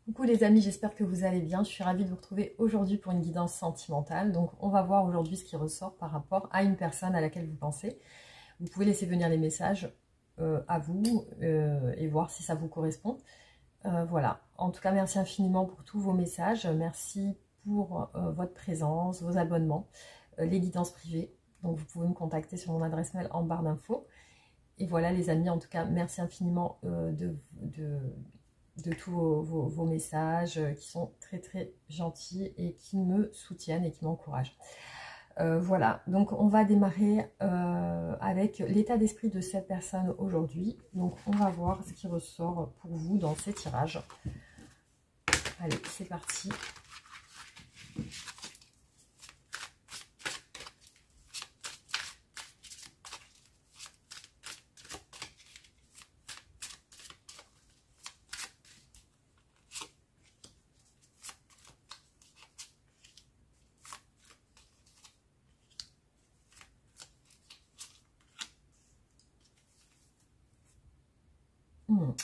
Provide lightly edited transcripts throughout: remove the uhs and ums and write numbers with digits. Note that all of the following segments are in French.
Coucou les amis, j'espère que vous allez bien. Je suis ravie de vous retrouver aujourd'hui pour une guidance sentimentale. Donc on va voir aujourd'hui ce qui ressort par rapport à une personne à laquelle vous pensez. Vous pouvez laisser venir les messages à vous et voir si ça vous correspond. Voilà, en tout cas merci infiniment pour tous vos messages. Merci pour votre présence, vos abonnements, les guidances privées. Donc vous pouvez me contacter sur mon adresse mail en barre d'infos. Et voilà les amis, en tout cas merci infiniment de tous vos messages qui sont très très gentils et qui me soutiennent et qui m'encouragent. Voilà, donc on va démarrer avec l'état d'esprit de cette personne aujourd'hui. Donc on va voir ce qui ressort pour vous dans ces tirages. Allez, c'est parti.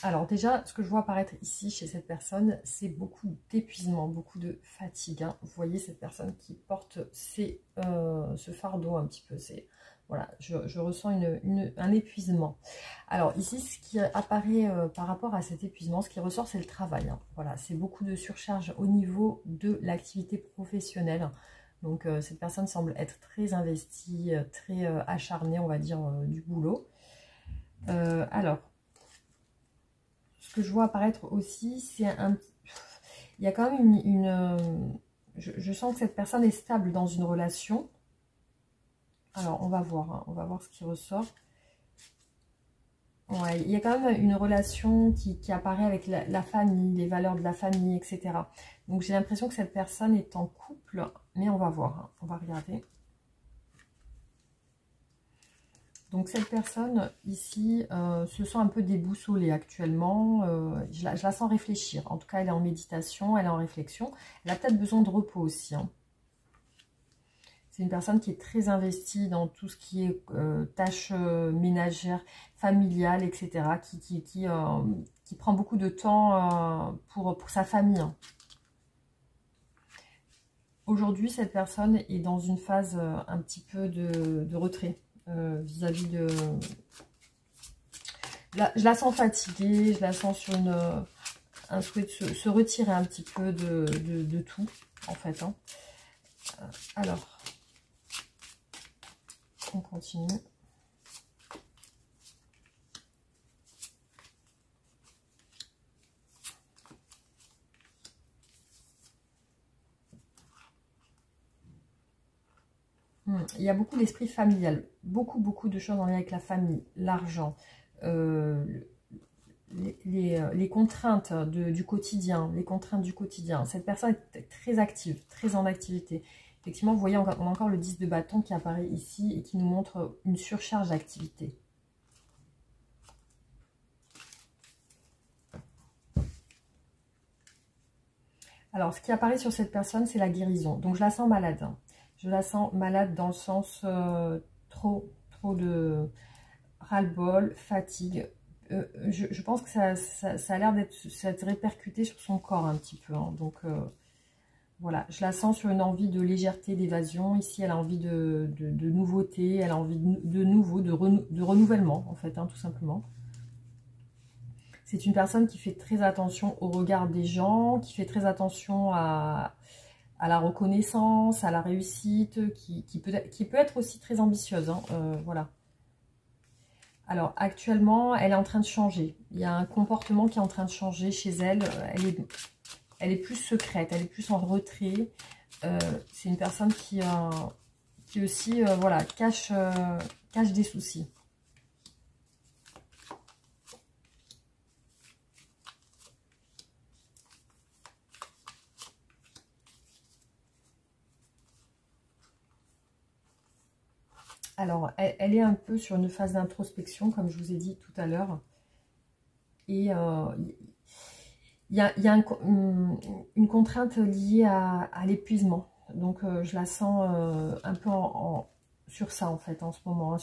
Alors déjà, ce que je vois apparaître ici chez cette personne, c'est beaucoup d'épuisement, beaucoup de fatigue. Hein. Vous voyez cette personne qui porte ce fardeau un petit peu. Voilà, je ressens un épuisement. Alors ici, ce qui apparaît par rapport à cet épuisement, ce qui ressort, c'est le travail. Hein. Voilà, c'est beaucoup de surcharge au niveau de l'activité professionnelle. Donc cette personne semble être très investie, très acharnée, on va dire, du boulot. Alors, ce que je vois apparaître aussi, c'est il y a quand même je sens que cette personne est stable dans une relation. Alors, on va voir, hein, on va voir ce qui ressort. Ouais, il y a quand même une relation qui apparaît avec la famille, les valeurs de la famille, etc. Donc, j'ai l'impression que cette personne est en couple, mais on va voir, hein, on va regarder. Donc cette personne ici se sent un peu déboussolée actuellement, je la sens réfléchir. En tout cas, elle est en méditation, elle est en réflexion. Elle a peut-être besoin de repos aussi. Hein. C'est une personne qui est très investie dans tout ce qui est tâches ménagères, familiales, etc. Qui prend beaucoup de temps pour sa famille. Hein. Aujourd'hui, cette personne est dans une phase un petit peu de retrait. Vis-à-vis de... je la sens fatiguée, je la sens sur un souhait de se retirer un petit peu de tout, en fait. Hein. Alors, on continue. Il y a beaucoup d'esprit familial, beaucoup de choses en lien avec la famille, l'argent, les contraintes du quotidien, les contraintes du quotidien. Cette personne est très active, très en activité. Effectivement, vous voyez, on a encore le 10 de bâton qui apparaît ici et qui nous montre une surcharge d'activité. Alors, ce qui apparaît sur cette personne, c'est la guérison. Donc, je la sens malade. Hein. Je la sens malade dans le sens trop de ras-le-bol, fatigue. Je pense que ça a l'air d'être répercuté sur son corps un petit peu. Hein. Donc, voilà, je la sens sur une envie de légèreté, d'évasion. Ici, elle a envie de nouveauté, elle a envie de nouveau, de renouvellement, en fait, hein, tout simplement. C'est une personne qui fait très attention au regard des gens, qui fait très attention à la reconnaissance, à la réussite, qui peut être aussi très ambitieuse. Hein, voilà. Alors, actuellement, elle est en train de changer. Il y a un comportement qui est en train de changer chez elle. Elle est plus secrète, elle est plus en retrait. C'est une personne qui aussi voilà, cache des soucis. Alors, elle est un peu sur une phase d'introspection, comme je vous ai dit tout à l'heure. Et il y a une contrainte liée à l'épuisement. Donc, je la sens un peu sur ça, en fait, en ce moment. Hein,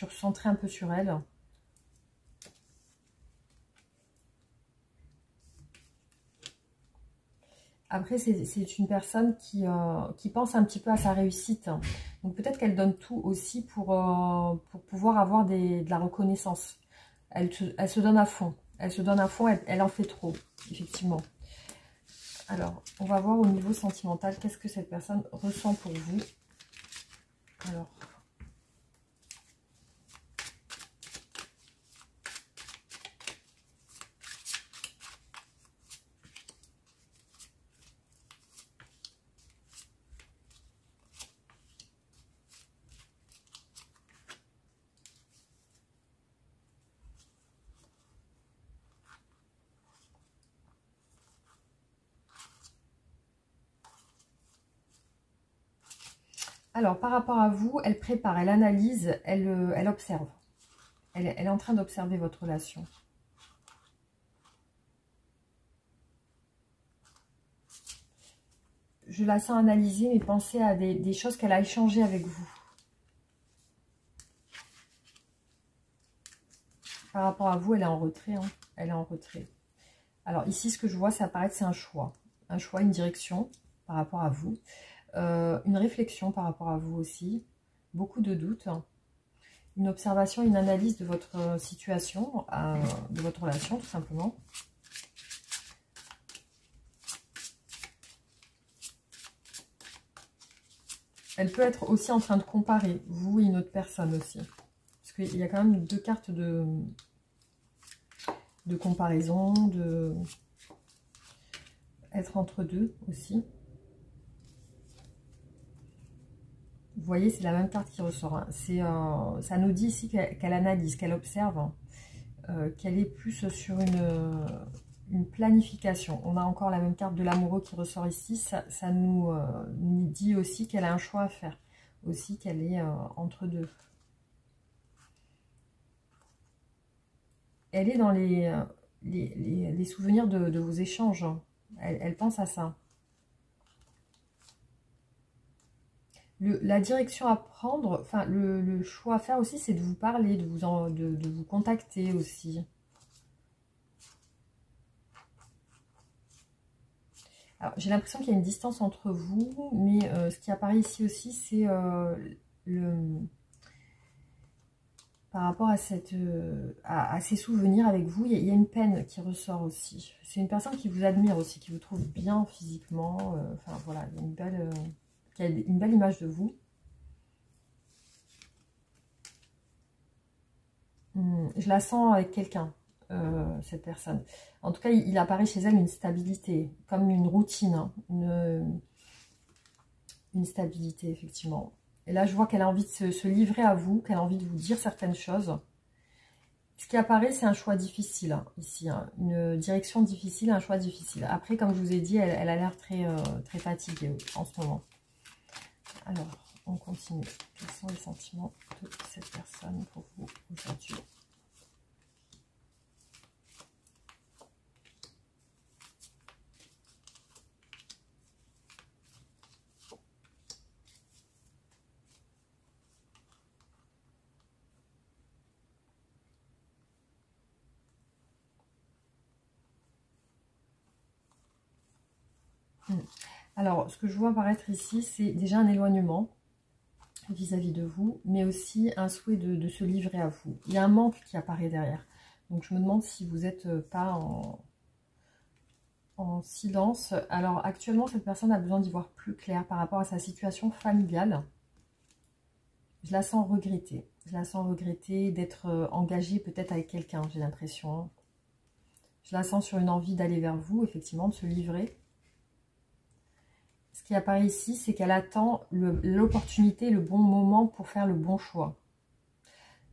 centrée un peu sur elle. Après, c'est une personne qui pense un petit peu à sa réussite. Donc peut-être qu'elle donne tout aussi pour pouvoir avoir de la reconnaissance. Elle se donne à fond. Elle se donne à fond, elle en fait trop, effectivement. Alors, on va voir au niveau sentimental, qu'est-ce que cette personne ressent pour vous. Alors, par rapport à vous, elle prépare, elle analyse, elle observe. Elle est en train d'observer votre relation. Je la sens analyser, mais penser à des choses qu'elle a échangées avec vous. Par rapport à vous, elle est en retrait. Hein. Elle est en retrait. Alors ici, ce que je vois, ça apparaît que c'est un choix. Un choix, une direction par rapport à vous. Une réflexion par rapport à vous aussi. Beaucoup de doutes. Une observation, une analyse de votre situation, de votre relation, tout simplement. Elle peut être aussi en train de comparer, vous et une autre personne aussi. Parce qu'il y a quand même 2 cartes de comparaison, de être entre deux aussi. Vous voyez, c'est la même carte qui ressort. Hein. Ça nous dit ici qu'elle analyse, qu'elle observe, qu'elle est plus sur une planification. On a encore la même carte de l'amoureux qui ressort ici. Ça nous dit aussi qu'elle a un choix à faire. Aussi qu'elle est entre deux. Elle est dans les souvenirs de vos échanges. Hein. Elle pense à ça. La direction à prendre, enfin le choix à faire aussi, c'est de vous parler, de vous contacter aussi. Alors j'ai l'impression qu'il y a une distance entre vous, mais ce qui apparaît ici aussi, c'est par rapport à ces souvenirs avec vous, il y a une peine qui ressort aussi. C'est une personne qui vous admire aussi, qui vous trouve bien physiquement. Enfin voilà, il y a une belle image de vous. Je la sens avec quelqu'un, cette personne. En tout cas, il apparaît chez elle une stabilité, comme une routine, hein, une stabilité, effectivement. Et là, je vois qu'elle a envie de se livrer à vous, qu'elle a envie de vous dire certaines choses. Ce qui apparaît, c'est un choix difficile, hein, ici. Hein, une direction difficile, un choix difficile. Après, comme je vous ai dit, elle a l'air très fatiguée en ce moment. Alors, on continue. Quels sont les sentiments de cette personne pour vous aujourd'hui ? Alors, ce que je vois apparaître ici, c'est déjà un éloignement vis-à-vis de vous, mais aussi un souhait de se livrer à vous. Il y a un manque qui apparaît derrière. Donc, je me demande si vous n'êtes pas en silence. Alors, actuellement, cette personne a besoin d'y voir plus clair par rapport à sa situation familiale. Je la sens regretter. Je la sens regretter d'être engagée peut-être avec quelqu'un, j'ai l'impression. Je la sens sur une envie d'aller vers vous, effectivement, de se livrer. Ce qui apparaît ici, c'est qu'elle attend l'opportunité, le bon moment pour faire le bon choix.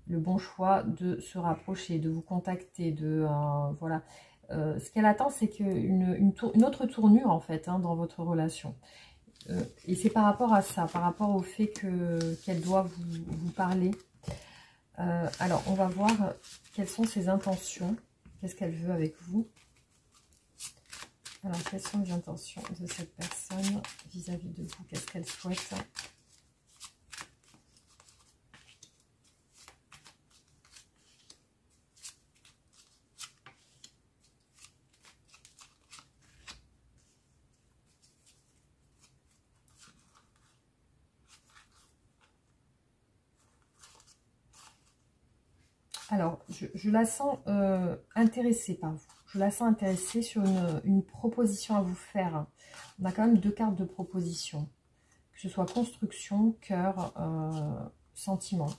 Le bon choix de se rapprocher, de vous contacter, voilà. Ce qu'elle attend, c'est une autre tournure, en fait, hein, dans votre relation. Et c'est par rapport à ça, par rapport au fait qu'elle doit vous parler. Alors, on va voir quelles sont ses intentions. Qu'est-ce qu'elle veut avec vous? Alors, quelles sont les intentions de cette personne vis-à-vis de vous? Qu'est-ce qu'elle souhaite? Alors, je la sens intéressée par vous. Je la sens intéressée sur une proposition à vous faire. On a quand même 2 cartes de proposition. Que ce soit construction, cœur, sentiment.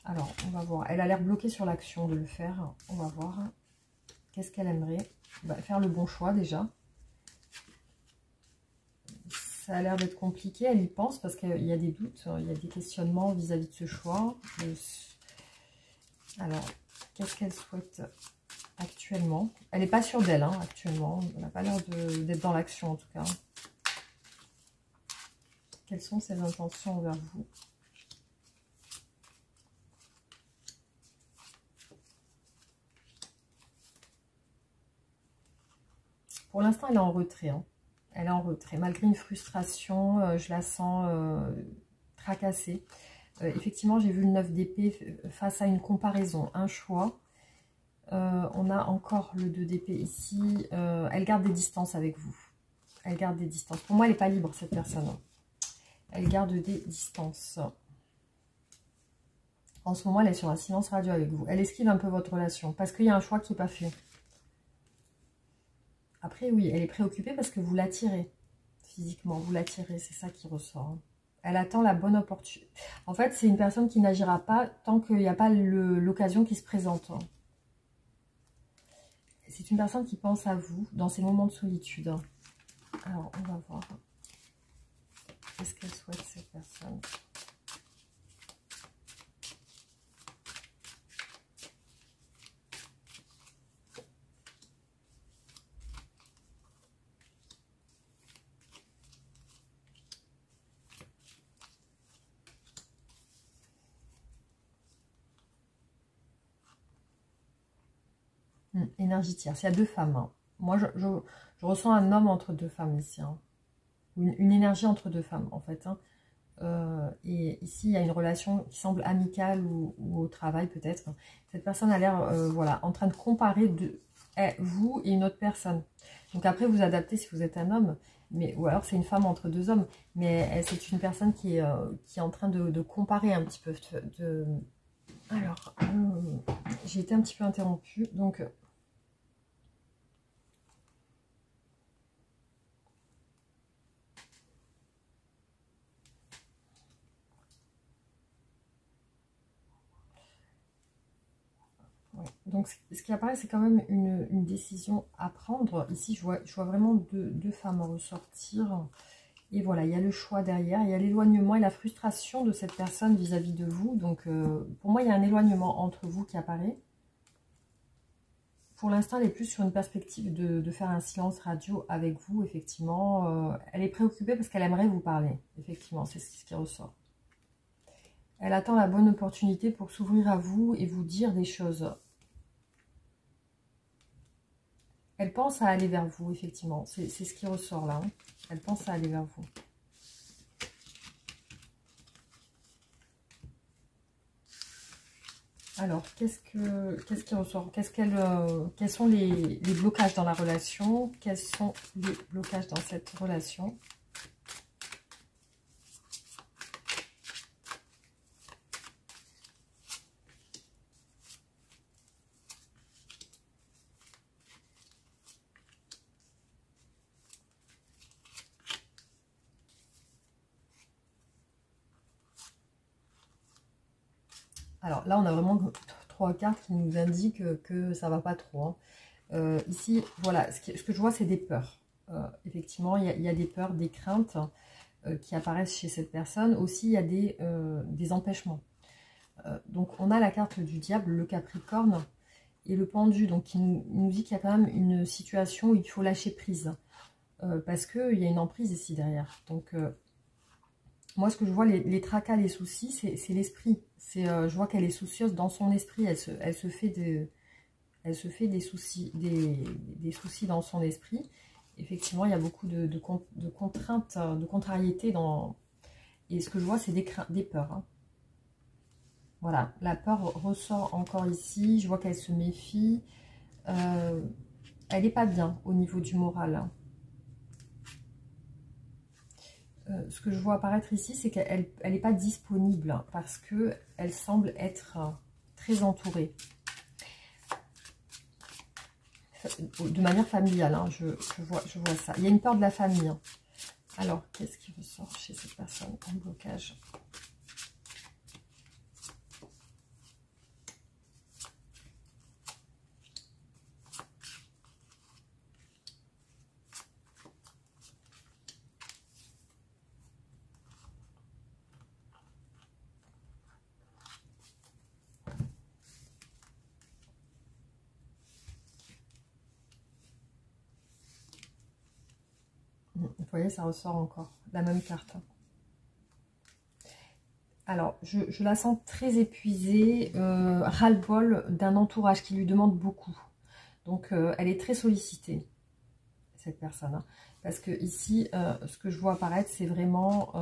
Alors, on va voir. Elle a l'air bloquée sur l'action de le faire. On va voir. Qu'est-ce qu'elle aimerait? Faire le bon choix déjà. Ça a l'air d'être compliqué. Elle y pense parce qu'il y a des doutes. Il y a des questionnements vis-à-vis de ce choix. Alors, qu'est-ce qu'elle souhaite actuellement? Elle n'est pas sûre d'elle, hein, actuellement. Elle n'a pas l'air d'être dans l'action, en tout cas. Quelles sont ses intentions envers vous? Pour l'instant, elle est en retrait. Hein. Elle est en retrait. Malgré une frustration, je la sens tracassée. Effectivement, j'ai vu le 9 d'épée face à une comparaison, un choix. On a encore le 2 d'épée ici. Elle garde des distances avec vous. Elle garde des distances. Pour moi, elle n'est pas libre, cette personne. Elle garde des distances. En ce moment, elle est sur un silence radio avec vous. Elle esquive un peu votre relation parce qu'il y a un choix qui n'est pas fait. Après, oui, elle est préoccupée parce que vous l'attirez physiquement. Vous l'attirez, c'est ça qui ressort. Elle attend la bonne opportunité. En fait, c'est une personne qui n'agira pas tant qu'il n'y a pas l'occasion qui se présente. C'est une personne qui pense à vous dans ces moments de solitude. Alors, on va voir. Qu'est-ce qu'elle souhaite, cette personne? Énergie tierce. Il y a 2 femmes. Hein. Moi, je ressens un homme entre 2 femmes ici. Hein. Une énergie entre 2 femmes, en fait. Hein. Et ici, il y a une relation qui semble amicale ou au travail, peut-être. Cette personne a l'air, voilà, en train de comparer vous et une autre personne. Donc après, vous adaptez si vous êtes un homme. Ou alors, c'est une femme entre 2 hommes. Mais c'est une personne qui est en train de comparer un petit peu. Alors, j'ai été un petit peu interrompue. Donc... Ouais. Donc, ce qui apparaît, c'est quand même une décision à prendre. Ici, je vois vraiment deux femmes ressortir. Et voilà, il y a le choix derrière. Il y a l'éloignement et la frustration de cette personne vis-à-vis de vous. Donc, pour moi, il y a un éloignement entre vous qui apparaît. Pour l'instant, elle est plus sur une perspective de faire un silence radio avec vous, effectivement. Elle est préoccupée parce qu'elle aimerait vous parler. Effectivement, c'est ce qui ressort. Elle attend la bonne opportunité pour s'ouvrir à vous et vous dire des choses. Elle pense à aller vers vous, effectivement. C'est ce qui ressort là. Hein. Elle pense à aller vers vous. Alors, qu'est-ce qui ressort? Quels sont les blocages dans la relation? Quels sont les blocages dans cette relation? Alors là, on a vraiment 3 cartes qui nous indiquent que ça va pas trop. Hein. Ici, voilà, ce que je vois, c'est des peurs. Effectivement, il y a des peurs, des craintes qui apparaissent chez cette personne. Aussi, il y a des empêchements. Donc, on a la carte du diable, le Capricorne et le pendu. Donc, qui nous dit qu'il y a quand même une situation où il faut lâcher prise. Parce qu'il y a une emprise ici derrière. Donc, moi, ce que je vois, les tracas, les soucis, c'est l'esprit. Je vois qu'elle est soucieuse dans son esprit. Elle se fait des soucis, des soucis dans son esprit. Effectivement, il y a beaucoup de contraintes, de contrariétés. Et ce que je vois, c'est des peurs. Hein. Voilà, la peur ressort encore ici. Je vois qu'elle se méfie. Elle n'est pas bien au niveau du moral. Hein. Ce que je vois apparaître ici, c'est qu'elle n'est pas disponible parce qu'elle semble être très entouré. De manière familiale, hein, je vois ça. Il y a une peur de la famille. Hein. Alors, qu'est-ce qui ressort chez cette personne en blocage? Vous voyez, ça ressort encore, la même carte. Alors, je la sens très épuisée, ras-le-bol d'un entourage qui lui demande beaucoup. Donc, elle est très sollicitée, cette personne. Hein. Parce que ici, ce que je vois apparaître, c'est vraiment,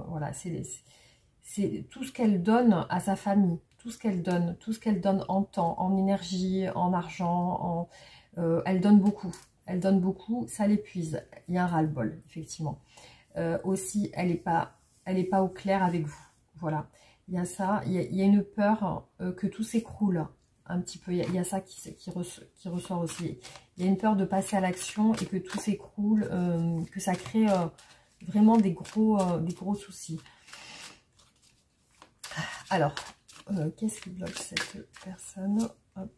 voilà, c'est tout ce qu'elle donne à sa famille. Tout ce qu'elle donne en temps, en énergie, en argent, elle donne beaucoup. Elle donne beaucoup, ça l'épuise. Il y a un ras-le-bol, effectivement. Aussi, elle n'est pas au clair avec vous. Voilà. Il y a ça. Il y a une peur que tout s'écroule un petit peu. Il y a ça qui ressort aussi. Il y a une peur de passer à l'action et que tout s'écroule, que ça crée vraiment des gros soucis. Alors, qu'est-ce qui bloque cette personne? Hop.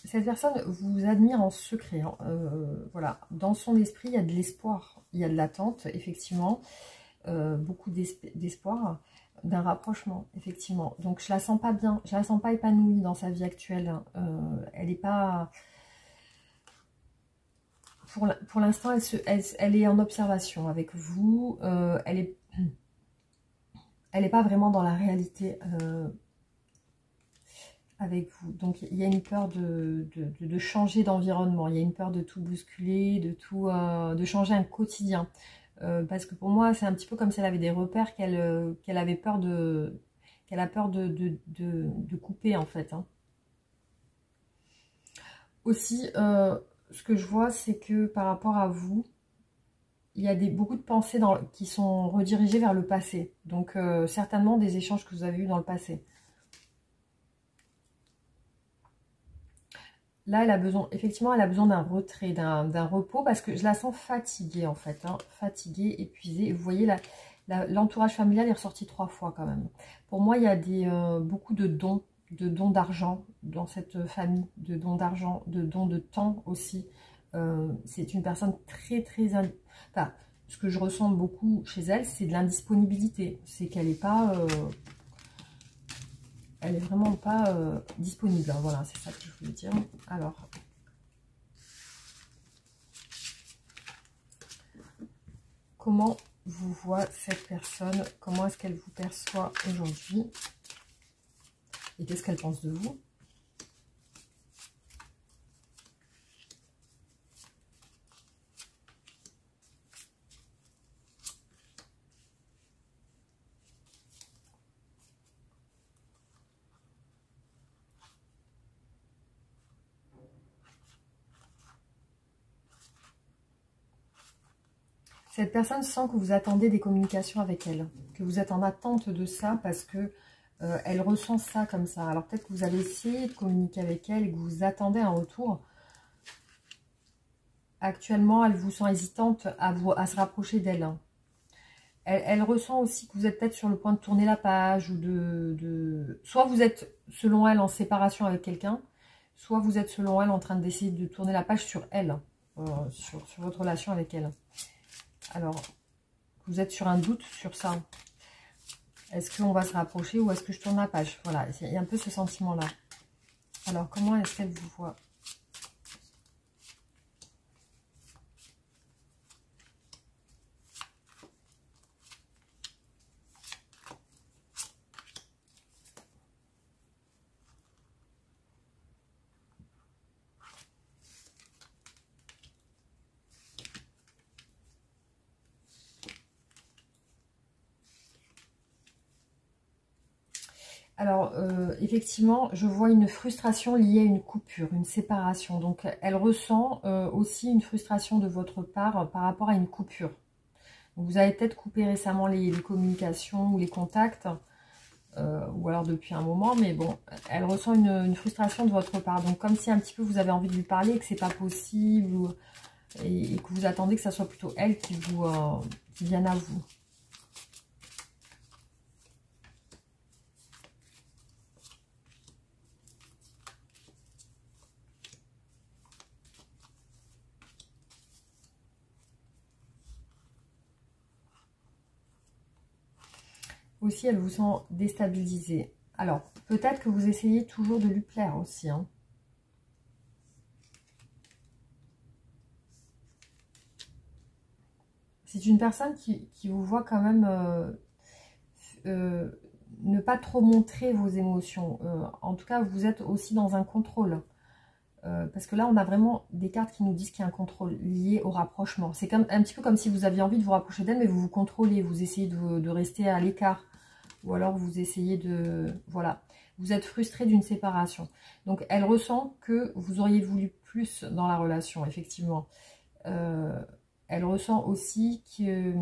Cette personne vous admire en secret. Hein. Voilà. Dans son esprit, il y a de l'espoir. Il y a de l'attente, effectivement. Beaucoup d'espoir, d'un rapprochement, effectivement. Donc, je la sens pas bien. Je la sens pas épanouie dans sa vie actuelle. Elle n'est pas... Pour l'instant, elle est en observation avec vous. Elle est pas vraiment dans la réalité avec vous. Donc, il y a une peur de changer d'environnement. Il y a une peur de tout bousculer, de changer un quotidien. Parce que pour moi, c'est un petit peu comme si elle avait des repères qu'elle avait peur qu'elle a peur de couper, en fait. Hein. Aussi, ce que je vois, c'est que par rapport à vous, il y a beaucoup de pensées qui sont redirigées vers le passé. Donc, certainement des échanges que vous avez eus dans le passé. Là, elle a besoin, effectivement, elle a besoin d'un retrait, d'un repos, parce que je la sens fatiguée, en fait. Hein, fatiguée, épuisée. Et vous voyez, l'entourage familial est ressorti 3 fois, quand même. Pour moi, il y a beaucoup de dons d'argent dans cette famille, de dons d'argent, de dons de temps aussi. C'est une personne très... Enfin, ce que je ressens beaucoup chez elle, c'est de l'indisponibilité. C'est qu'elle n'est pas... elle est vraiment pas disponible. Hein, voilà, c'est ça que je voulais dire. Alors, comment vous voit cette personne? Comment est-ce qu'elle vous perçoit aujourd'hui? Et qu'est-ce qu'elle pense de vous? Cette personne sent que vous attendez des communications avec elle, que vous êtes en attente de ça parce que elle ressent ça comme ça. Alors peut-être que vous avez essayé de communiquer avec elle et que vous attendez un retour. Actuellement, elle vous sent hésitante à se rapprocher d'elle. Hein. Elle ressent aussi que vous êtes peut-être sur le point de tourner la page ou soit vous êtes, selon elle, en séparation avec quelqu'un, soit vous êtes, selon elle, en train d'essayer de tourner la page sur elle, sur votre relation avec elle. Alors, vous êtes sur un doute sur ça. Est-ce qu'on va se rapprocher ou est-ce que je tourne la page? Voilà, il y a un peu ce sentiment-là. Alors, comment est-ce qu'elle vous voit? effectivement, je vois une frustration liée à une coupure, une séparation. Donc, elle ressent aussi une frustration de votre part par rapport à une coupure. Donc, vous avez peut-être coupé récemment les communications ou les contacts, ou alors depuis un moment, mais bon, elle ressent une frustration de votre part. Donc, comme si un petit peu vous avez envie de lui parler et que c'est pas possible, et que vous attendez que ça soit plutôt elle qui vienne à vous. Aussi, elle vous sent déstabilisée. Alors, peut-être que vous essayez toujours de lui plaire aussi, hein. C'est une personne qui vous voit quand même ne pas trop montrer vos émotions. En tout cas, vous êtes aussi dans un contrôle. Parce que là, on a vraiment des cartes qui nous disent qu'il y a un contrôle lié au rapprochement. C'est un petit peu comme si vous aviez envie de vous rapprocher d'elle, mais vous vous contrôlez. Vous essayez de rester à l'écart. Ou alors, vous essayez de... Voilà. Vous êtes frustré d'une séparation. Donc, elle ressent que vous auriez voulu plus dans la relation, effectivement. Elle ressent aussi que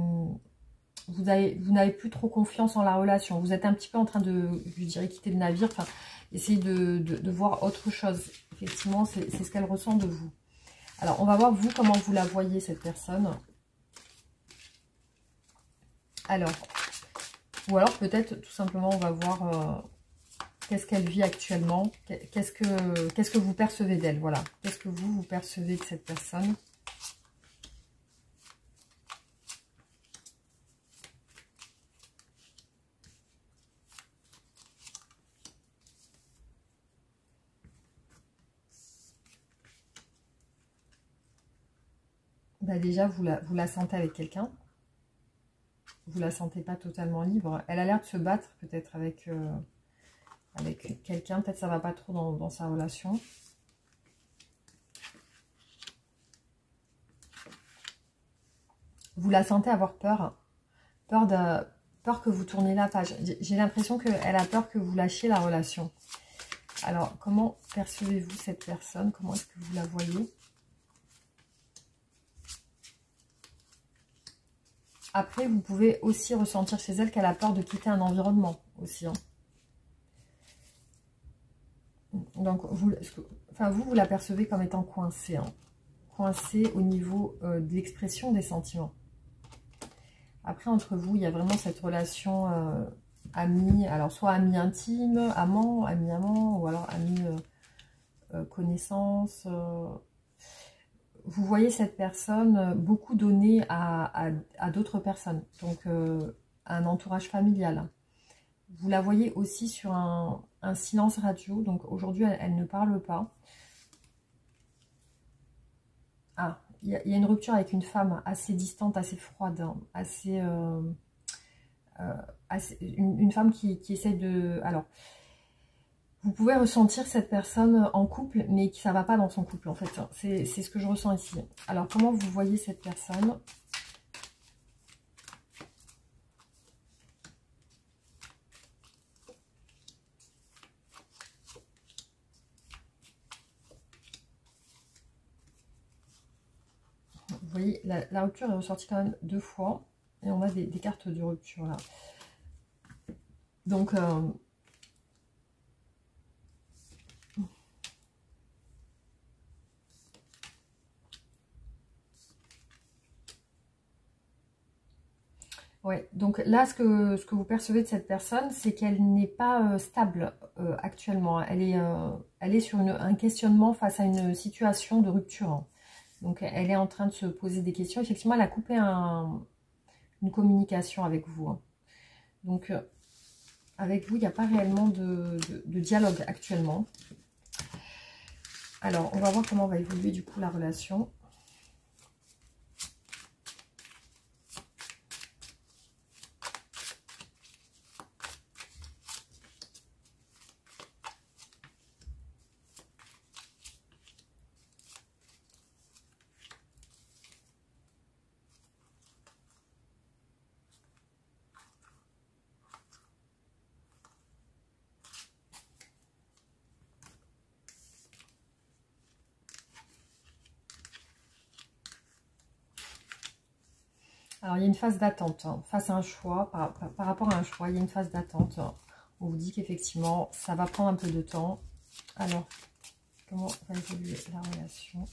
vous n'avez plus trop confiance en la relation. Vous êtes un petit peu en train de, je dirais, quitter le navire. Enfin, essayer de voir autre chose. Effectivement, c'est ce qu'elle ressent de vous. Alors, on va voir, vous, comment vous la voyez, cette personne. Alors, ou alors peut-être, tout simplement, on va voir qu'est-ce qu'elle vit actuellement. Qu'est-ce que vous percevez d'elle, voilà. Qu'est-ce que vous percevez de cette personne? Bah déjà, vous la sentez avec quelqu'un. Vous la sentez pas totalement libre. Elle a l'air de se battre peut-être avec quelqu'un. Peut-être ça va pas trop dans sa relation. Vous la sentez avoir peur. Peur que vous tourniez la page. J'ai l'impression qu'elle a peur que vous lâchiez la relation. Alors, comment percevez-vous cette personne? Comment est-ce que vous la voyez? Après, vous pouvez aussi ressentir chez elle qu'elle a peur de quitter un environnement aussi, hein. Donc, vous la percevez comme étant coincée, hein. Coincée au niveau de l'expression des sentiments. Après, entre vous, il y a vraiment cette relation amie, alors soit amie intime, amant, ami-amant, ou alors amie connaissance. Vous voyez cette personne beaucoup donner à d'autres personnes, donc un entourage familial. Vous la voyez aussi sur un silence radio, donc aujourd'hui elle ne parle pas. Ah, il y a une rupture avec une femme assez distante, assez froide, hein, une femme qui essaie de... Alors, vous pouvez ressentir cette personne en couple, mais que ça ne va pas dans son couple, en fait. C'est ce que je ressens ici. Alors, comment vous voyez cette personne? Vous voyez, la rupture est ressortie quand même 2 fois. Et on a des cartes de rupture, là. Donc... ouais, donc là, ce que vous percevez de cette personne, c'est qu'elle n'est pas stable actuellement. Elle est sur un questionnement face à une situation de rupture, hein. Donc, elle est en train de se poser des questions. Effectivement, elle a coupé une communication avec vous, hein. Donc, avec vous, il n'y a pas réellement de dialogue actuellement. Alors, on va voir comment va évoluer du coup la relation. Alors, il y a une phase d'attente, hein, face à un choix, par rapport à un choix, il y a une phase d'attente. On vous dit qu'effectivement, ça va prendre un peu de temps. Alors, comment va évoluer la relation?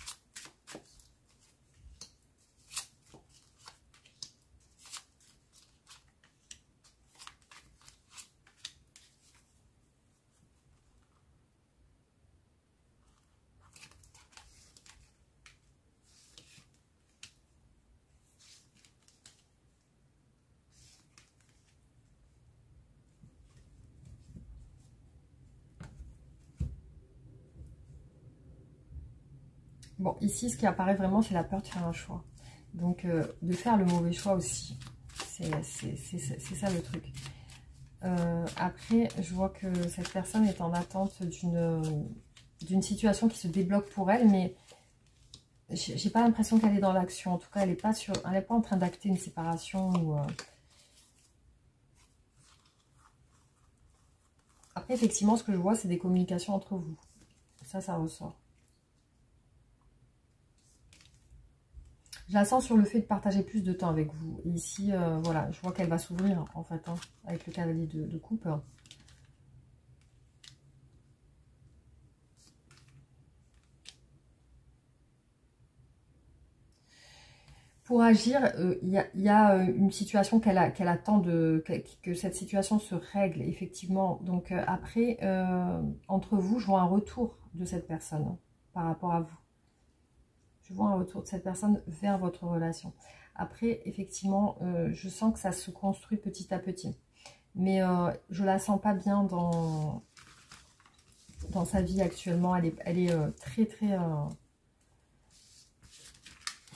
Bon, ici, ce qui apparaît vraiment, c'est la peur de faire un choix. Donc, de faire le mauvais choix aussi. C'est ça le truc. Après, je vois que cette personne est en attente d'une situation qui se débloque pour elle, mais j'ai pas l'impression qu'elle est dans l'action. En tout cas, elle n'est pas en train d'acter une séparation. Ou, Après, effectivement, ce que je vois, c'est des communications entre vous. Ça ressort. Je la sens sur le fait de partager plus de temps avec vous. Et ici, voilà, je vois qu'elle va s'ouvrir, en fait, hein, avec le cavalier de coupe. Pour agir, il y a une situation qu'elle attend que cette situation se règle, effectivement. Donc, après, entre vous, je vois un retour de cette personne, hein, par rapport à vous. Je vois un retour de cette personne vers votre relation. Après, effectivement, je sens que ça se construit petit à petit. Mais je la sens pas bien dans sa vie actuellement. Elle est très, très...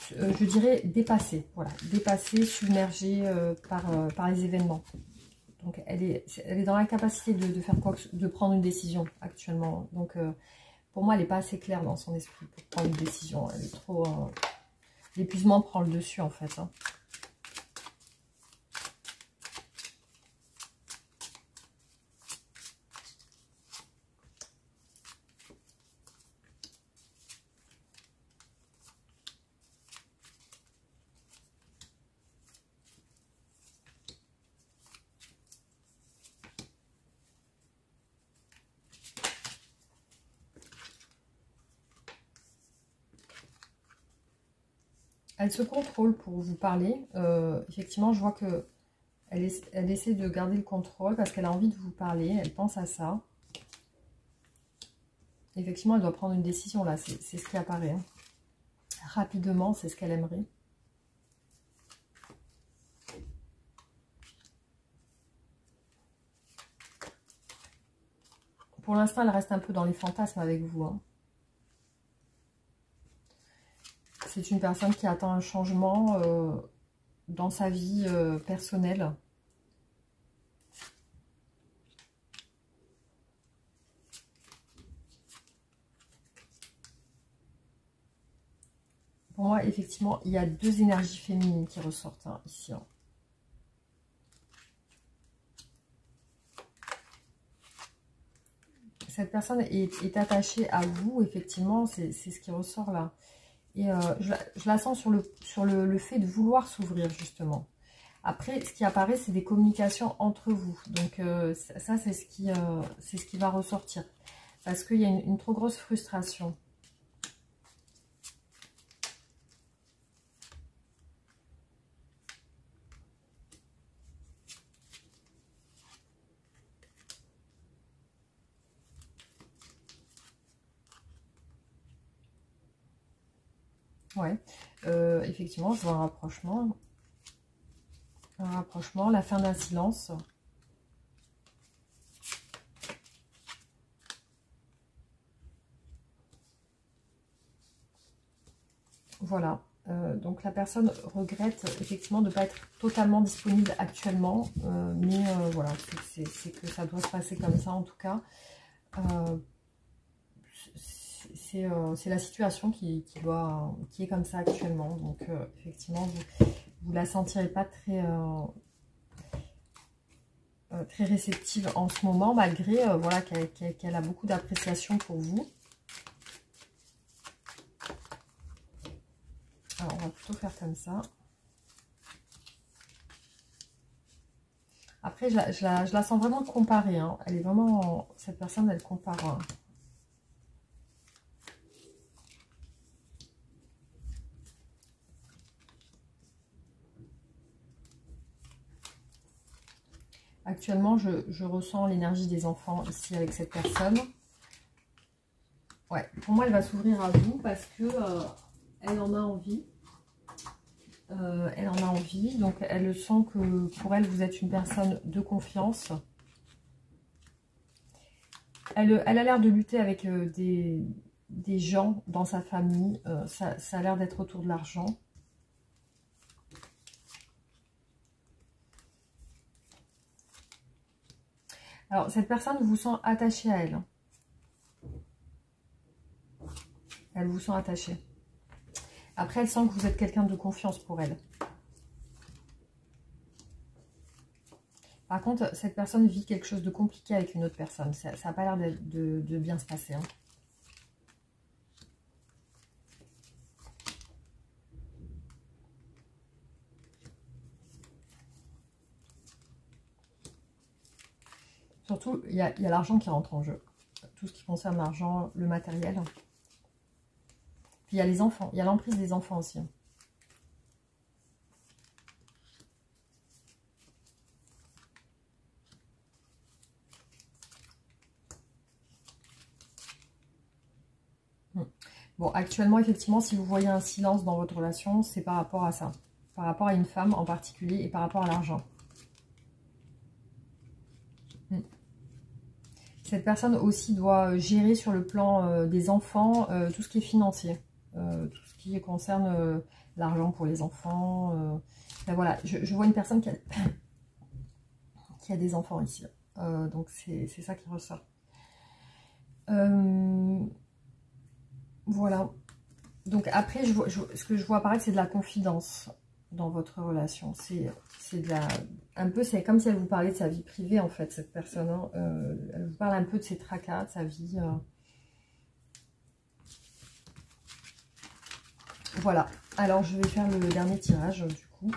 je dirais dépassée. Voilà, dépassée, submergée par les événements. Donc, elle est dans l'incapacité de faire de prendre une décision actuellement. Donc, pour moi, elle n'est pas assez claire dans son esprit pour prendre une décision. Elle est trop... l'épuisement prend le dessus, en fait. Hein. Elle se contrôle pour vous parler. Effectivement, je vois que elle essaie de garder le contrôle parce qu'elle a envie de vous parler. Elle pense à ça. Effectivement, elle doit prendre une décision là. C'est ce qui apparaît. Hein. Rapidement, c'est ce qu'elle aimerait. Pour l'instant, elle reste un peu dans les fantasmes avec vous. Hein. C'est une personne qui attend un changement dans sa vie personnelle. Pour moi, effectivement, il y a deux énergies féminines qui ressortent hein, ici. Hein. Cette personne est attachée à vous, effectivement, c'est ce qui ressort là. Et je la sens sur le fait de vouloir s'ouvrir, justement. Après, ce qui apparaît, c'est des communications entre vous. Donc, ça, c'est ce qui va ressortir. Parce qu'il y a une trop grosse frustration. Ouais, effectivement, je vois un rapprochement. Un rapprochement, la fin d'un silence. Voilà. Donc la personne regrette effectivement de ne pas être totalement disponible actuellement. Mais voilà, c'est que ça doit se passer comme ça en tout cas. C'est la situation qui est comme ça actuellement. Donc effectivement, vous la sentirez pas très réceptive en ce moment, malgré voilà, qu'elle a beaucoup d'appréciation pour vous. Alors, on va plutôt faire comme ça. Après, je la sens vraiment comparée. Hein. Elle est vraiment... Cette personne, elle compare. Hein. Actuellement, je ressens l'énergie des enfants ici avec cette personne. Ouais, pour moi, elle va s'ouvrir à vous parce que elle en a envie. Elle en a envie, donc elle sent que pour elle, vous êtes une personne de confiance. Elle a l'air de lutter avec des gens dans sa famille. Ça a l'air d'être autour de l'argent. Alors, cette personne vous sent attaché à elle. Elle vous sent attaché. Après, elle sent que vous êtes quelqu'un de confiance pour elle. Par contre, cette personne vit quelque chose de compliqué avec une autre personne. Ça n'a pas l'air de bien se passer. Hein. Surtout, il y a l'argent qui rentre en jeu. Tout ce qui concerne l'argent, le matériel. Puis il y a les enfants. Il y a l'emprise des enfants aussi. Bon, actuellement, effectivement, si vous voyez un silence dans votre relation, c'est par rapport à ça. Par rapport à une femme en particulier et par rapport à l'argent. Cette personne aussi doit gérer sur le plan des enfants tout ce qui est financier. Tout ce qui concerne l'argent pour les enfants. Ben voilà, je vois une personne qui a des enfants ici. Donc c'est ça qui ressort. Voilà. Donc après, ce que je vois apparaître, c'est de la confidence dans votre relation. C'est de la... Un peu, c'est comme si elle vous parlait de sa vie privée, en fait, cette personne. Hein. Elle vous parle un peu de ses tracas, de sa vie. Voilà. Alors, je vais faire le dernier tirage, du coup.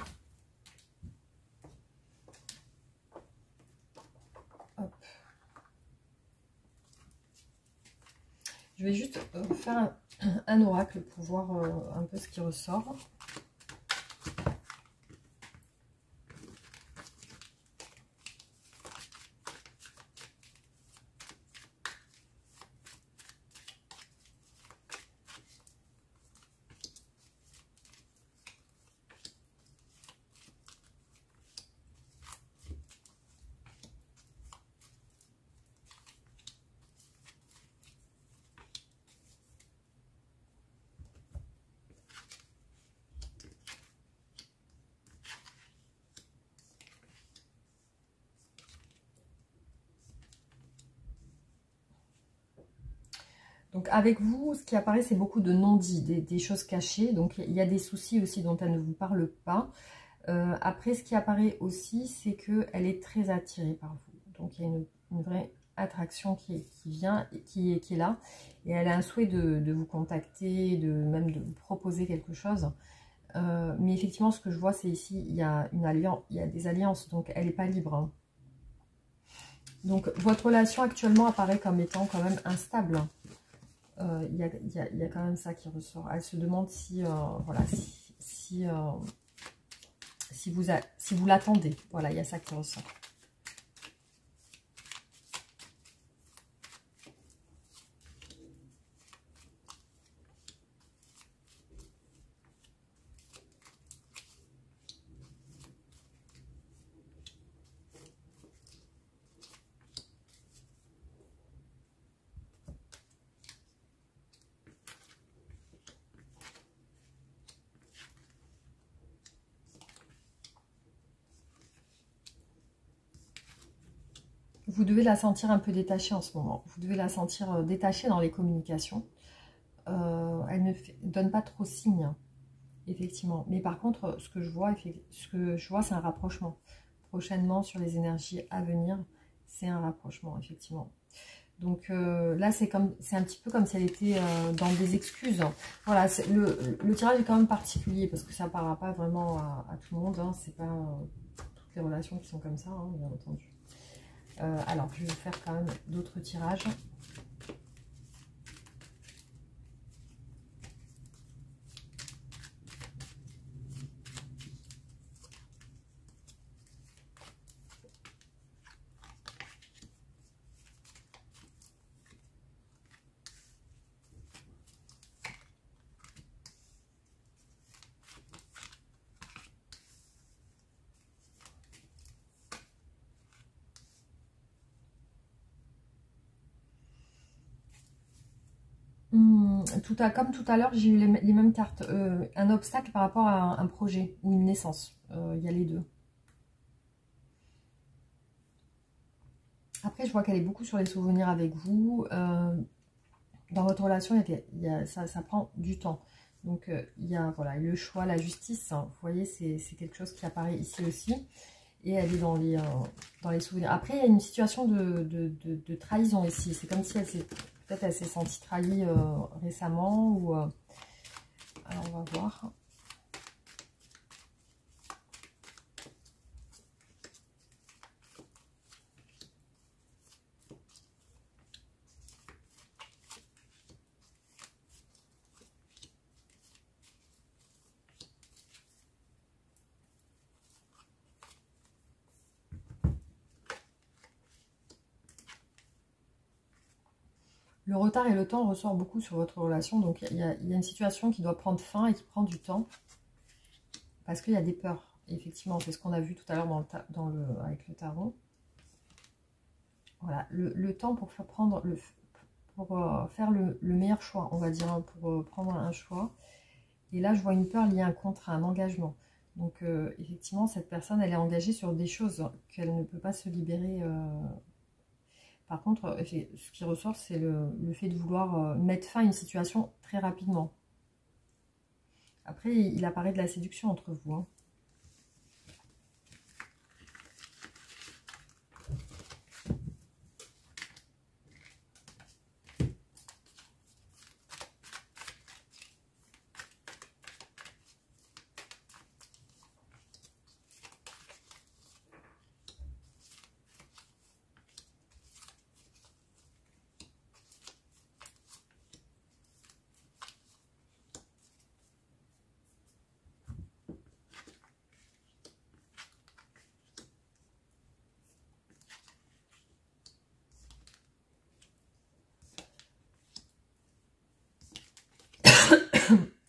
Hop. Je vais juste faire un oracle pour voir un peu ce qui ressort. Donc avec vous, ce qui apparaît, c'est beaucoup de non-dits, des choses cachées. Donc il y a des soucis aussi dont elle ne vous parle pas. Après, ce qui apparaît aussi, c'est qu'elle est très attirée par vous. Donc il y a une vraie attraction qui vient, qui est là. Et elle a un souhait de vous contacter, même de vous proposer quelque chose. Mais effectivement, ce que je vois, c'est ici, il y a une alliance, il y a des alliances. Donc elle n'est pas libre. Hein. Donc votre relation actuellement apparaît comme étant quand même instable. Il y a quand même ça qui ressort. Elle se demande si, voilà, si vous l'attendez. Voilà, il y a ça qui ressort. Vous devez la sentir un peu détachée en ce moment. Vous devez la sentir détachée dans les communications. Elle ne donne pas trop signe, effectivement. Mais par contre, ce que je vois, c'est un rapprochement. Prochainement, sur les énergies à venir, c'est un rapprochement, effectivement. Donc là, c'est un petit peu comme si elle était dans des excuses. Voilà, le tirage est quand même particulier parce que ça ne parlera pas vraiment à tout le monde. Hein, c'est pas... les relations qui sont comme ça, hein, bien entendu. Alors, je vais faire quand même d'autres tirages. Comme tout à l'heure, j'ai eu les mêmes cartes. Un obstacle par rapport à un projet ou une naissance. Il y a les deux. Après, je vois qu'elle est beaucoup sur les souvenirs avec vous. Dans votre relation, ça prend du temps. Donc, il y a voilà, le choix, la justice. Hein. Vous voyez, c'est quelque chose qui apparaît ici aussi. Et elle est dans les souvenirs. Après, il y a une situation de trahison ici. C'est comme si peut-être elle s'est sentie trahie récemment. Ou, alors, on va voir. Le retard et le temps ressort beaucoup sur votre relation. Donc, il y a une situation qui doit prendre fin et qui prend du temps. Parce qu'il y a des peurs. Et effectivement, c'est ce qu'on a vu tout à l'heure avec le tarot. Voilà, le temps pour faire le meilleur choix, on va dire, hein, pour prendre un choix. Et là, je vois une peur liée à un contrat, un engagement. Donc, effectivement, cette personne, elle est engagée sur des choses qu'elle ne peut pas se libérer. Par contre, ce qui ressort, c'est le fait de vouloir mettre fin à une situation très rapidement. Après, il apparaît de la séduction entre vous. Hein.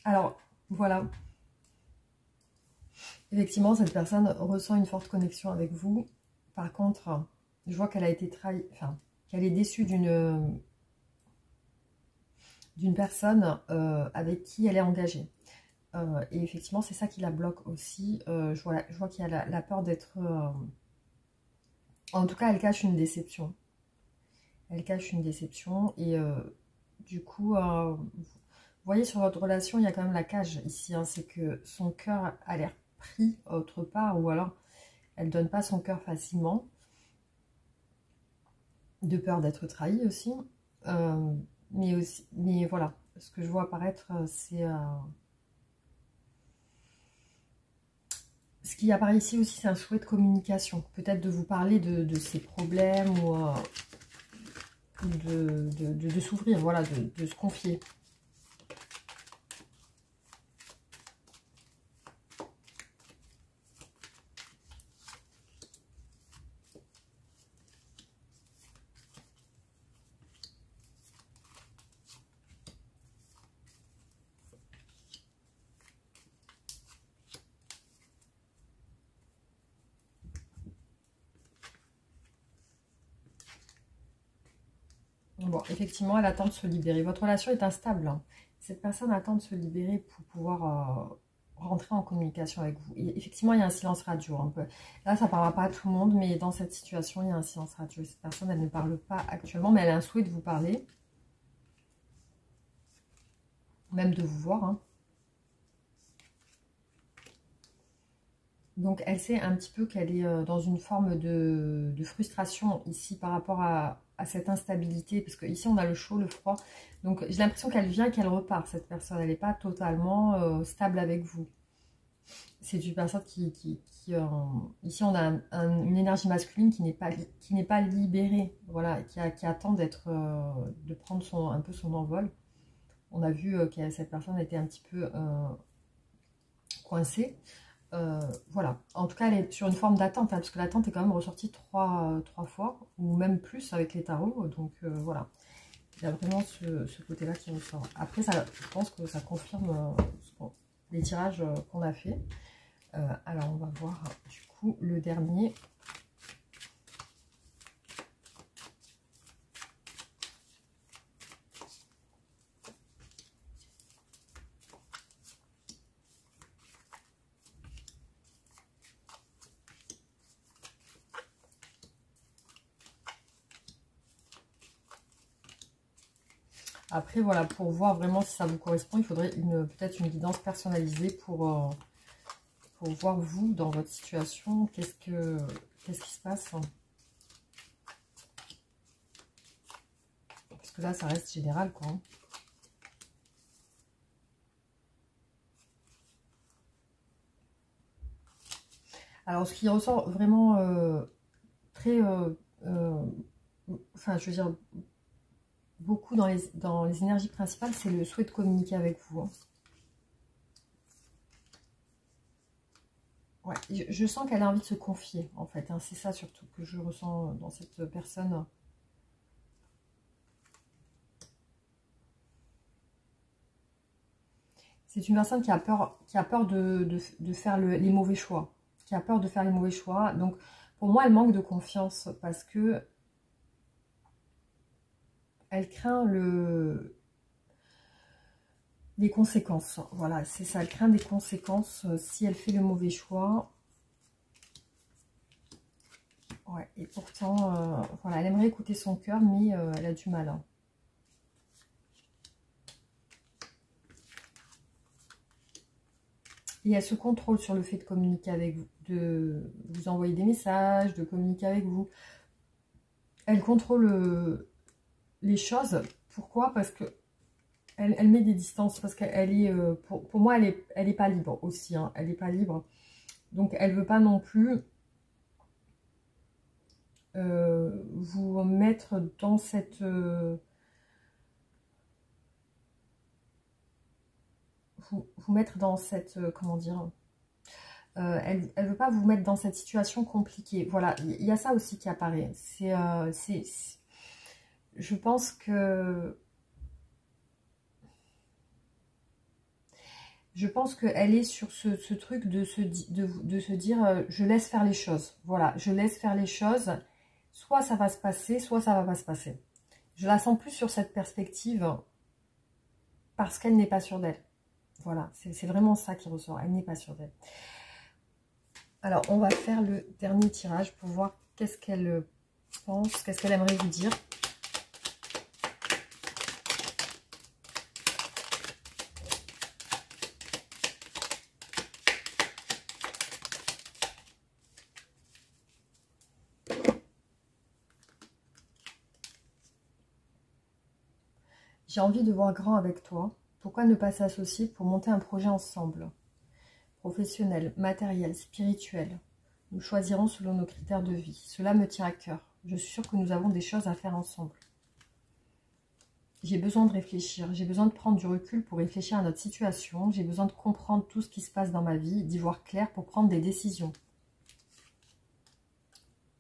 Alors, voilà. Effectivement, cette personne ressent une forte connexion avec vous. Par contre, je vois qu'elle a été trahie, enfin, qu'elle est déçue d'une personne avec qui elle est engagée. Et effectivement, c'est ça qui la bloque aussi. Je vois qu'il y a la peur d'être... En tout cas, elle cache une déception. Elle cache une déception. Et du coup, vous voyez sur votre relation, il y a quand même la cage ici. Hein, c'est que son cœur a l'air pris autre part. Ou alors, elle ne donne pas son cœur facilement. De peur d'être trahie aussi. Mais voilà, ce que je vois apparaître, c'est... ce qui apparaît ici aussi, c'est un souhait de communication. Peut-être de vous parler de ses problèmes ou de s'ouvrir, voilà, de se confier. Bon, effectivement, elle attend de se libérer. Votre relation est instable. Hein. Cette personne attend de se libérer pour pouvoir rentrer en communication avec vous. Et effectivement, il y a un silence radio. Un peu. Là, ça ne parlera pas à tout le monde, mais dans cette situation, il y a un silence radio. Cette personne, elle ne parle pas actuellement, mais elle a un souhait de vous parler. Même de vous voir. Hein. Donc, elle sait un petit peu qu'elle est dans une forme de frustration ici par rapport à cette instabilité. Parce que ici, on a le chaud, le froid. Donc, j'ai l'impression qu'elle vient et qu'elle repart, cette personne. Elle n'est pas totalement stable avec vous. C'est une personne ici on a une énergie masculine qui n'est pas libérée, voilà, qui attend d'être, de prendre un peu son envol. On a vu que cette personne était un petit peu coincée. Voilà, en tout cas elle est sur une forme d'attente, hein, parce que l'attente est quand même ressortie trois fois, ou même plus avec les tarots, donc voilà. Il y a vraiment ce côté-là qui ressort. Après, je pense que ça confirme les tirages qu'on a fait. Alors, on va voir du coup le dernier. Après, voilà, pour voir vraiment si ça vous correspond, il faudrait peut-être une guidance personnalisée pour voir vous, dans votre situation, qu'est-ce qui se passe. Parce que là, ça reste général, quoi. Alors, ce qui ressort vraiment très... enfin, je veux dire, beaucoup dans les énergies principales, c'est le souhait de communiquer avec vous. Hein. Ouais, je sens qu'elle a envie de se confier, en fait. Hein. C'est ça surtout que je ressens dans cette personne. C'est une personne qui a peur de faire les mauvais choix. Qui a peur de faire les mauvais choix. Donc, pour moi, elle manque de confiance parce que elle craint les conséquences. Voilà, c'est ça. Elle craint des conséquences si elle fait le mauvais choix. Ouais, et pourtant, voilà, elle aimerait écouter son cœur, mais elle a du mal. Hein. Et elle se contrôle sur le fait de communiquer avec vous, de vous envoyer des messages, de communiquer avec vous. Elle contrôle les choses. Pourquoi? Parce que elle met des distances, parce qu'elle est, pour moi, elle est pas libre aussi. Hein, elle n'est pas libre. Donc, elle veut pas non plus vous mettre dans cette... vous mettre dans cette... comment dire elle ne veut pas vous mettre dans cette situation compliquée. Voilà, il y a ça aussi qui apparaît. Je pense que... Je pense qu'elle est sur ce truc de se dire je laisse faire les choses. Voilà, je laisse faire les choses. Soit ça va se passer, soit ça va pas se passer. Je la sens plus sur cette perspective parce qu'elle n'est pas sûre d'elle. Voilà, c'est vraiment ça qui ressort. Elle n'est pas sûre d'elle. Alors, on va faire le dernier tirage pour voir qu'est-ce qu'elle pense, qu'est-ce qu'elle aimerait vous dire. J'ai envie de voir grand avec toi. Pourquoi ne pas s'associer pour monter un projet ensemble? Professionnel, matériel, spirituel. Nous choisirons selon nos critères de vie. Cela me tient à cœur. Je suis sûre que nous avons des choses à faire ensemble. J'ai besoin de réfléchir. J'ai besoin de prendre du recul pour réfléchir à notre situation. J'ai besoin de comprendre tout ce qui se passe dans ma vie, d'y voir clair pour prendre des décisions.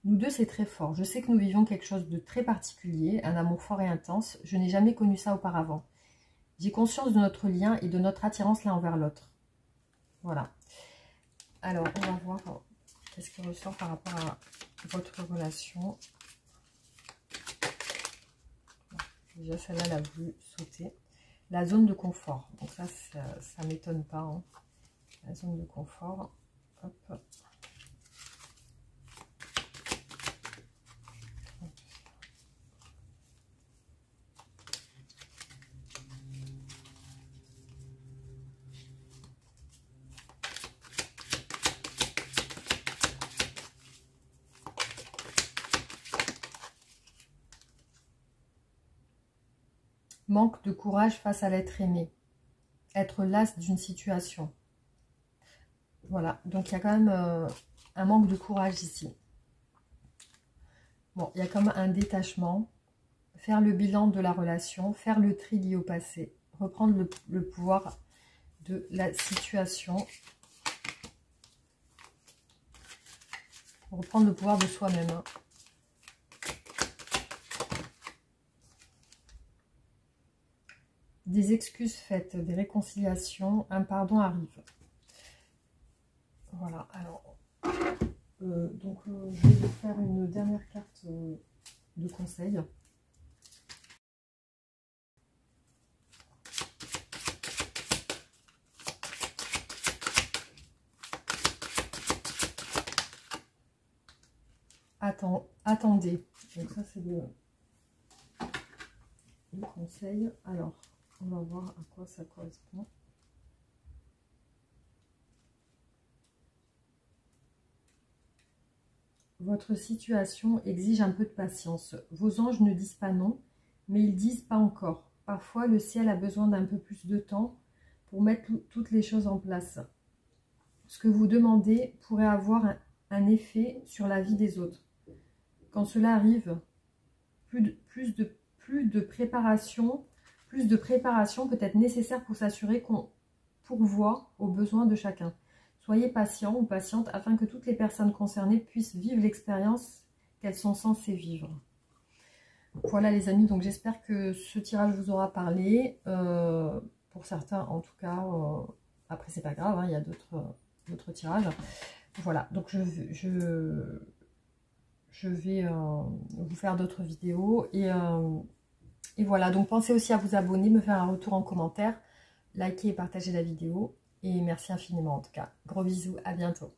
Nous deux, c'est très fort. Je sais que nous vivons quelque chose de très particulier, un amour fort et intense. Je n'ai jamais connu ça auparavant. J'ai conscience de notre lien et de notre attirance l'un envers l'autre. Voilà. Alors, on va voir qu'est-ce qui ressort par rapport à votre relation. Déjà, celle-là, elle a voulu sauter. La zone de confort. Donc ça ne m'étonne pas. Hein. La zone de confort. Hop. Manque de courage face à l'être aimé. Être las d'une situation. Voilà, donc il y a quand même un manque de courage ici. Bon, il y a comme un détachement. Faire le bilan de la relation, faire le tri lié au passé, reprendre le pouvoir de la situation, reprendre le pouvoir de soi-même. Hein. Des excuses faites, des réconciliations, un pardon arrive. Voilà, alors, je vais vous faire une dernière carte de conseil. Attendez. Donc ça, c'est le conseil. Alors, on va voir à quoi ça correspond. Votre situation exige un peu de patience. Vos anges ne disent pas non, mais ils disent pas encore. Parfois, le ciel a besoin d'un peu plus de temps pour mettre toutes les choses en place. Ce que vous demandez pourrait avoir un effet sur la vie des autres. Quand cela arrive, plus de préparation peut être nécessaire pour s'assurer qu'on pourvoit aux besoins de chacun. Soyez patient ou patiente afin que toutes les personnes concernées puissent vivre l'expérience qu'elles sont censées vivre. Voilà les amis, donc j'espère que ce tirage vous aura parlé. Pour certains en tout cas, après c'est pas grave, hein, il y a d'autres tirages. Voilà, donc je vais vous faire d'autres vidéos et voilà, donc pensez aussi à vous abonner, me faire un retour en commentaire, liker et partager la vidéo et merci infiniment en tout cas. Gros bisous, à bientôt.